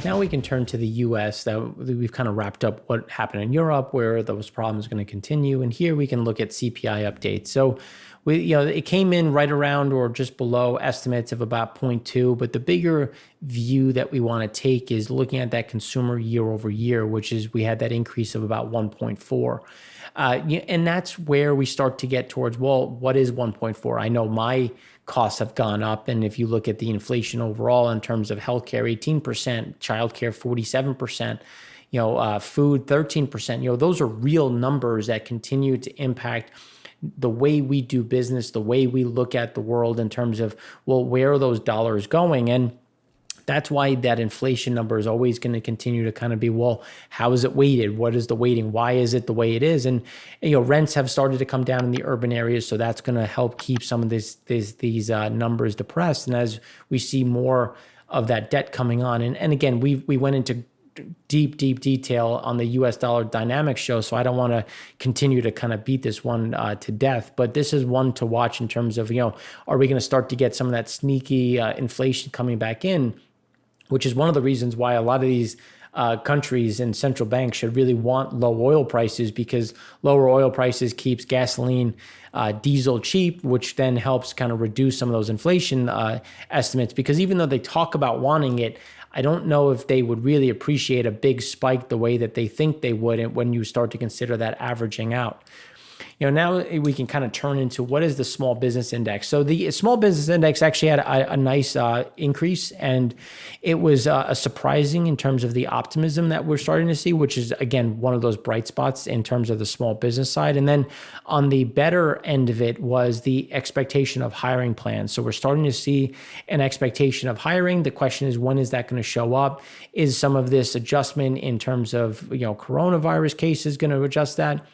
Now we can turn to the US. That we've kind of wrapped up what happened in Europe, where those problems are going to continue. And here we can look at CPI updates. So it came in right around or just below estimates of about 0.2. But the bigger view that we want to take is looking at that consumer year over year, which is we had that increase of about 1.4. And that's where we start to get towards, well, what is 1.4? I know my costs have gone up. And if you look at the inflation overall in terms of healthcare, 18%, childcare, 47%, food, 13%, those are real numbers that continue to impact the way we do business, the way we look at the world in terms of, well, where are those dollars going? And that's why that inflation number is always going to continue to kind of be, well, how is it weighted? What is the weighting? Why is it the way it is? And rents have started to come down in the urban areas, so that's going to help keep some of these numbers depressed. And as we see more of that debt coming on, and again, we went into deep detail on the US dollar dynamics show, so I don't want to continue to kind of beat this one to death, but this is one to watch in terms of, are we going to start to get some of that sneaky inflation coming back in, which is one of the reasons why a lot of these countries and central banks should really want low oil prices, because lower oil prices keeps gasoline, diesel cheap, which then helps kind of reduce some of those inflation estimates. Because even though they talk about wanting it, I don't know if they would really appreciate a big spike the way that they think they would when you start to consider that averaging out. Now we can kind of turn into what is the small business index. So the small business index actually had a nice increase, and it was surprising in terms of the optimism that we're starting to see, which is, again, one of those bright spots in terms of the small business side. And then on the better end of it was the expectation of hiring plans. So we're starting to see an expectation of hiring. The question is, when is that going to show up? Is some of this adjustment in terms of coronavirus cases going to adjust that?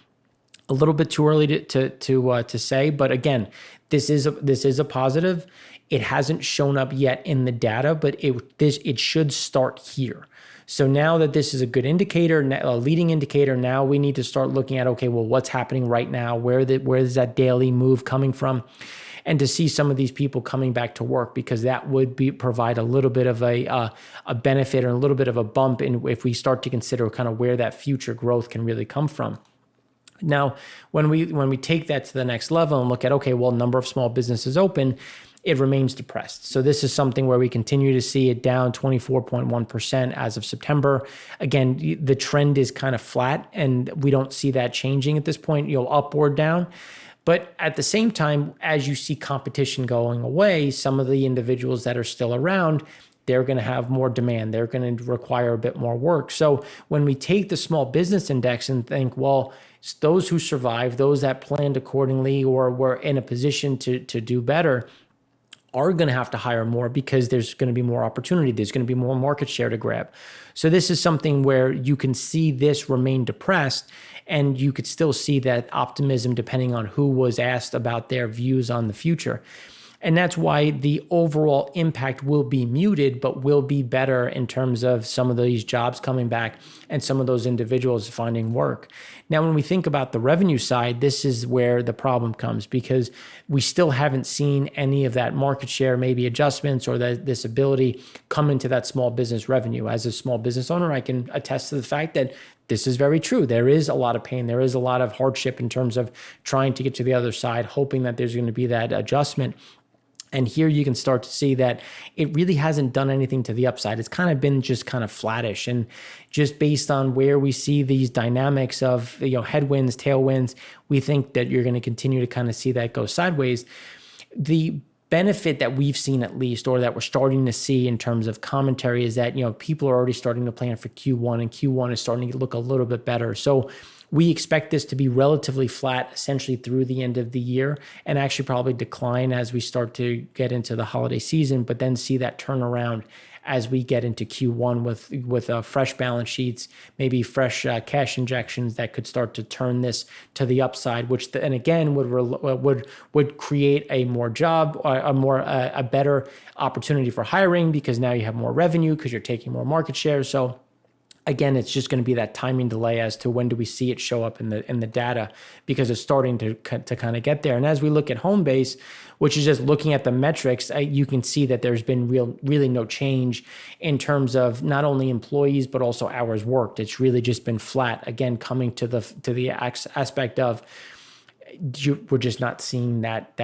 A little bit too early to say, but again, this is a positive. It hasn't shown up yet in the data, but it should start here. So now that this is a good indicator, a leading indicator, now we need to start looking at, okay, well, what's happening right now? Where is that daily move coming from? And to see some of these people coming back to work, because that would provide a little bit of a benefit or a little bit of a bump if we start to consider kind of where that future growth can really come from. Now, when we take that to the next level and look at, okay, well, number of small businesses open, it remains depressed. So this is something where we continue to see it down 24.1% as of September. Again, the trend is kind of flat, and we don't see that changing at this point, up or down. But at the same time, as you see competition going away, some of the individuals that are still around, they're going to have more demand. They're going to require a bit more work. So when we take the small business index and think, well, those who survive, those that planned accordingly or were in a position to do better, are going to have to hire more, because there's going to be more opportunity. There's going to be more market share to grab. So this is something where you can see this remain depressed, and you could still see that optimism depending on who was asked about their views on the future. And that's why the overall impact will be muted, but will be better in terms of some of these jobs coming back and some of those individuals finding work. Now, when we think about the revenue side, this is where the problem comes, because we still haven't seen any of that market share, maybe adjustments, or this ability come into that small business revenue. As a small business owner, I can attest to the fact that this is very true. There is a lot of pain. There is a lot of hardship in terms of trying to get to the other side, hoping that there's going to be that adjustment. And here you can start to see that it really hasn't done anything to the upside. It's kind of been just kind of flattish. And just based on where we see these dynamics of headwinds, tailwinds, we think that you're going to continue to kind of see that go sideways. The benefit that we've seen, at least, or that we're starting to see in terms of commentary, is that people are already starting to plan for Q1, and Q1 is starting to look a little bit better. So we expect this to be relatively flat essentially through the end of the year, and actually probably decline as we start to get into the holiday season, but then see that turnaround as we get into Q1 with fresh balance sheets, maybe fresh cash injections that could start to turn this to the upside, which and again would create a more job, a better opportunity for hiring, because now you have more revenue because you're taking more market share. So Again, it's just going to be that timing delay as to when do we see it show up in the data, because it's starting to kind of get there. And as we look at home base, which is just looking at the metrics, you can see that there's been really no change in terms of not only employees but also hours worked. It's really just been flat. Again, coming to the aspect of we're just not seeing that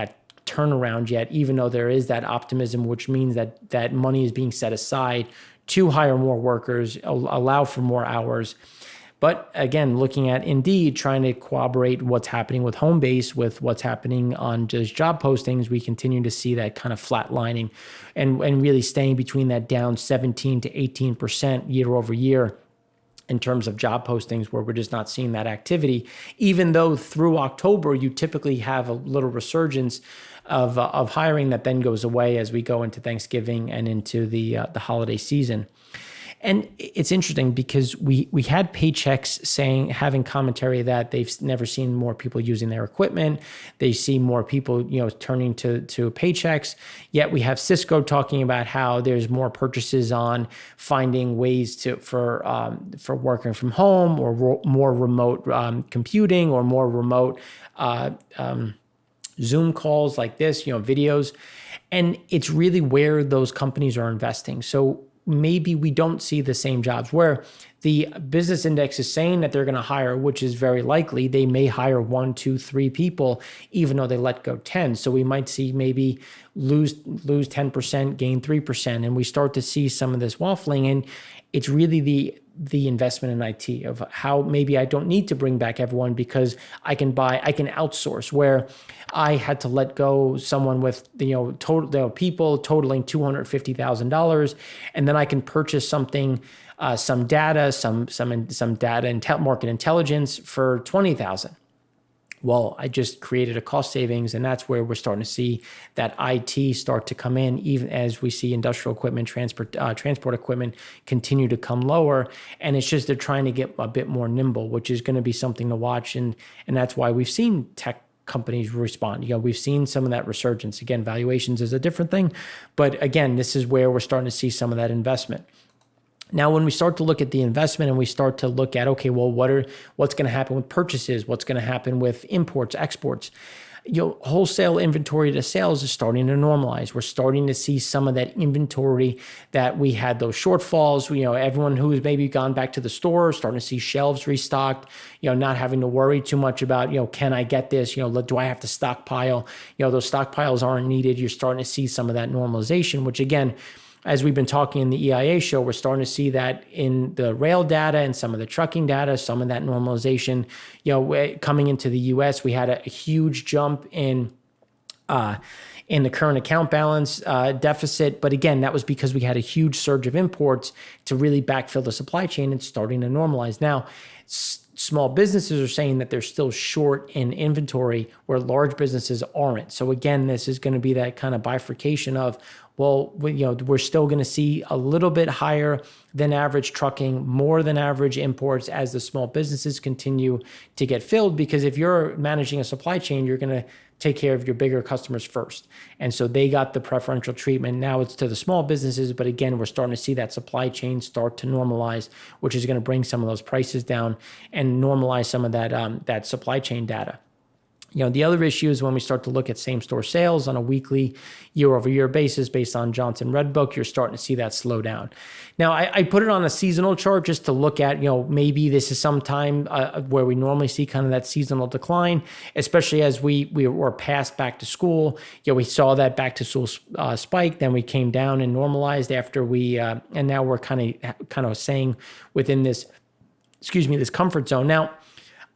turnaround yet, even though there is that optimism, which means that money is being set aside to hire more workers, allow for more hours. But again, looking at Indeed, trying to corroborate what's happening with home base, with what's happening on just job postings, we continue to see that kind of flatlining and really staying between that down 17 to 18% year over year in terms of job postings, where we're just not seeing that activity, even though through October, you typically have a little resurgence of hiring that then goes away as we go into Thanksgiving and into the holiday season. And it's interesting because we had Paychex having commentary that they've never seen more people using their equipment. They see more people, turning to Paychex. Yet we have Cisco talking about how there's more purchases on finding ways for working from home, or more remote computing, or more remote Zoom calls like this, videos. And it's really where those companies are investing. So maybe we don't see the same jobs where the business index is saying that they're going to hire, which is very likely. They may hire 1, 2, 3 people, even though they let go 10. So we might see maybe lose 10%, gain 3%. And we start to see some of this waffling. And it's really the investment in IT of how maybe I don't need to bring back everyone because I can outsource, where I had to let go someone with people totaling $250,000, and then I can purchase something, some data, some data market intelligence for $20,000. Well, I just created a cost savings, and that's where we're starting to see that IT start to come in, even as we see industrial equipment, transport equipment continue to come lower. And it's just they're trying to get a bit more nimble, which is going to be something to watch. And that's why we've seen tech companies respond. We've seen some of that resurgence. Again, valuations is a different thing, but again, this is where we're starting to see some of that investment. Now, when we start to look at the investment and we start to look at, okay, well, what's going to happen with purchases? What's going to happen with imports, exports? Wholesale inventory to sales is starting to normalize. We're starting to see some of that inventory that we had those shortfalls. Everyone who has maybe gone back to the store, starting to see shelves restocked, not having to worry too much about, can I get this? Do I have to stockpile? Those stockpiles aren't needed. You're starting to see some of that normalization, which again, as we've been talking in the EIA show, we're starting to see that in the rail data and some of the trucking data, some of that normalization. Coming into the U.S., we had a huge jump in the current account balance deficit. But again, that was because we had a huge surge of imports to really backfill the supply chain. It's starting to normalize. Now, small businesses are saying that they're still short in inventory where large businesses aren't. So again, this is going to be that kind of bifurcation of, well, we're still going to see a little bit higher than average trucking, more than average imports as the small businesses continue to get filled. Because if you're managing a supply chain, you're going to take care of your bigger customers first. And so they got the preferential treatment. Now it's to the small businesses. But again, we're starting to see that supply chain start to normalize, which is going to bring some of those prices down and normalize some of that supply chain data. The other issue is when we start to look at same-store sales on a weekly, year-over-year basis based on Johnson Red Book, you're starting to see that slow down. Now, I put it on a seasonal chart just to look at, maybe this is some time where we normally see kind of that seasonal decline, especially as we were past back to school. We saw that back to school spike, then we came down and normalized after and now we're kind of saying within this, this comfort zone. Now,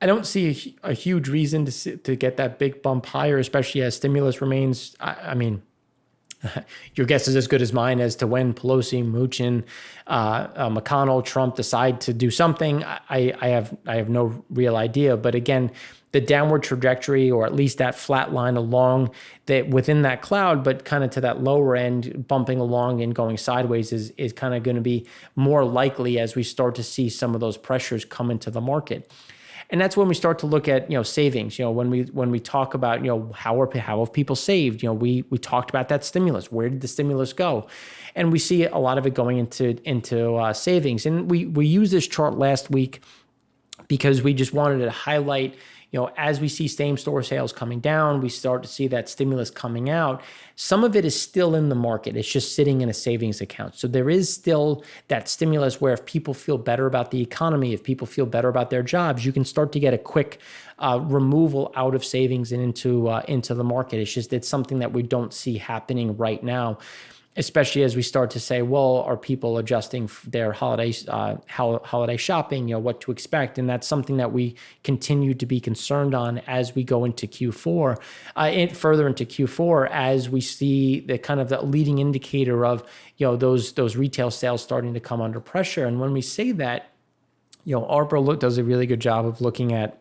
I don't see a huge reason to get that big bump higher, especially as stimulus remains. I mean, your guess is as good as mine as to when Pelosi, Mnuchin, McConnell, Trump decide to do something. I have no real idea. But again, the downward trajectory, or at least that flat line along within that cloud, but kind of to that lower end, bumping along and going sideways is kind of going to be more likely as we start to see some of those pressures come into the market. And that's when we start to look at, savings. When we talk about, how have people saved? We talked about that stimulus. Where did the stimulus go? And we see a lot of it going into savings. And we used this chart last week because we just wanted to highlight, as we see same store sales coming down, we start to see that stimulus coming out. Some of it is still in the market. It's just sitting in a savings account. So there is still that stimulus where if people feel better about the economy, if people feel better about their jobs, you can start to get a quick removal out of savings and into the market. It's something that we don't see happening right now, especially as we start to say, well, are people adjusting their holiday shopping, what to expect? And that's something that we continue to be concerned on as we go into Q4, further into Q4, as we see the kind of the leading indicator of, those retail sales starting to come under pressure. And when we say that, Arbor does a really good job of looking at,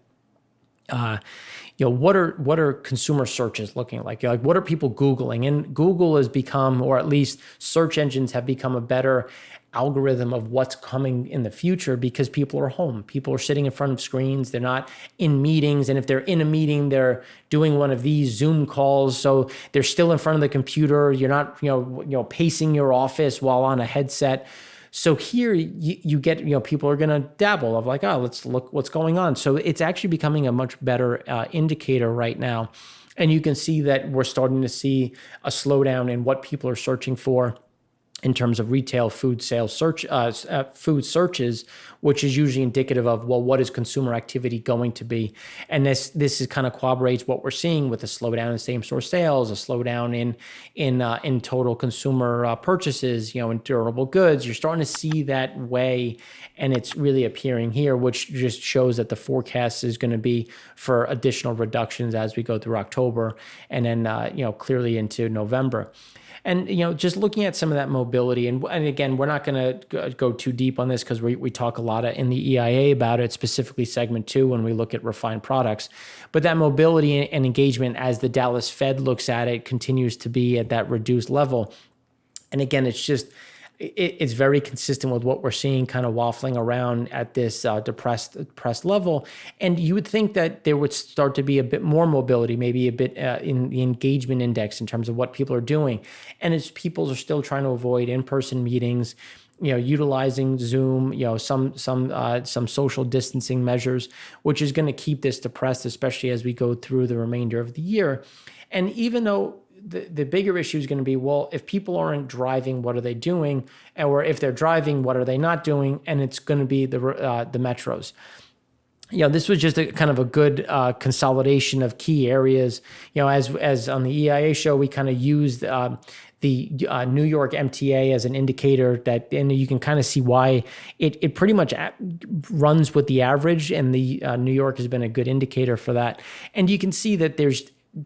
what are consumer searches looking like? What are people Googling? And Google has become, or at least search engines have become, a better algorithm of what's coming in the future because people are home. People are sitting in front of screens. They're not in meetings. And if they're in a meeting, they're doing one of these Zoom calls. So they're still in front of the computer. You're not, pacing your office while on a headset. So here you get, people are going to dabble of like, oh, let's look what's going on. So it's actually becoming a much better indicator right now. And you can see that we're starting to see a slowdown in what people are searching for in terms of retail food sales food searches, which is usually indicative of, well, what is consumer activity going to be? And this is kind of corroborates what we're seeing with a slowdown in same store sales, a slowdown in total consumer purchases, in durable goods. You're starting to see that way, and it's really appearing here, which just shows that the forecast is going to be for additional reductions as we go through October, and then clearly into November. And, just looking at some of that mobility, and again, we're not going to go too deep on this because we talk a lot in the EIA about it, specifically segment 2 when we look at refined products. But that mobility and engagement, as the Dallas Fed looks at it, continues to be at that reduced level. And again, it's very consistent with what we're seeing kind of waffling around at this depressed level. And you would think that there would start to be a bit more mobility, maybe a bit in the engagement index in terms of what people are doing. And it's people are still trying to avoid in-person meetings, utilizing Zoom, some social distancing measures, which is going to keep this depressed, especially as we go through the remainder of the year. And even though the bigger issue is going to be, well, if people aren't driving, what are they doing? Or if they're driving, what are they not doing? And it's going to be the metros. This was just a kind of a good consolidation of key areas. As on the EIA show, we kind of used the New York MTA as an indicator that, and you can kind of see why it pretty much runs with the average, and the New York has been a good indicator for that. And you can see that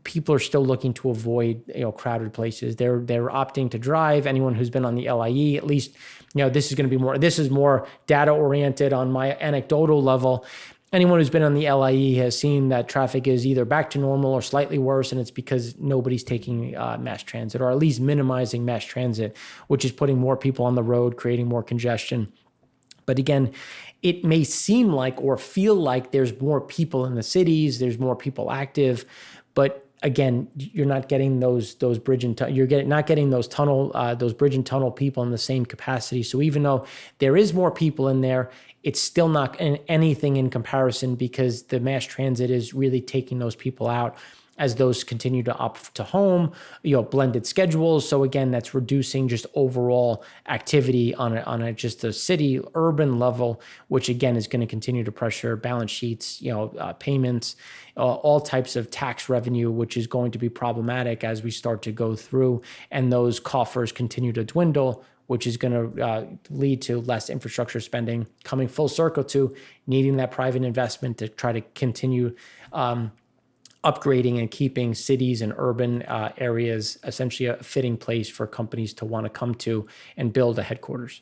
people are still looking to avoid, crowded places. They're opting to drive. Anyone who's been on the LIE, at least, this is more data oriented on my anecdotal level. Anyone who's been on the LIE has seen that traffic is either back to normal or slightly worse, and it's because nobody's taking mass transit, or at least minimizing mass transit, which is putting more people on the road, creating more congestion. But again, it may seem like or feel like there's more people in the cities, there's more people active, but again, you're not getting those bridge and not getting those bridge and tunnel people in the same capacity. So even though there is more people in there, it's still not anything in comparison, because the mass transit is really taking those people out as those continue to opt to home, blended schedules. So again, that's reducing just overall activity on just a city urban level, which again is going to continue to pressure balance sheets, payments, all types of tax revenue, which is going to be problematic as we start to go through, and those coffers continue to dwindle, which is going to lead to less infrastructure spending, coming full circle to needing that private investment to try to continue upgrading and keeping cities and urban areas essentially a fitting place for companies to want to come to and build a headquarters.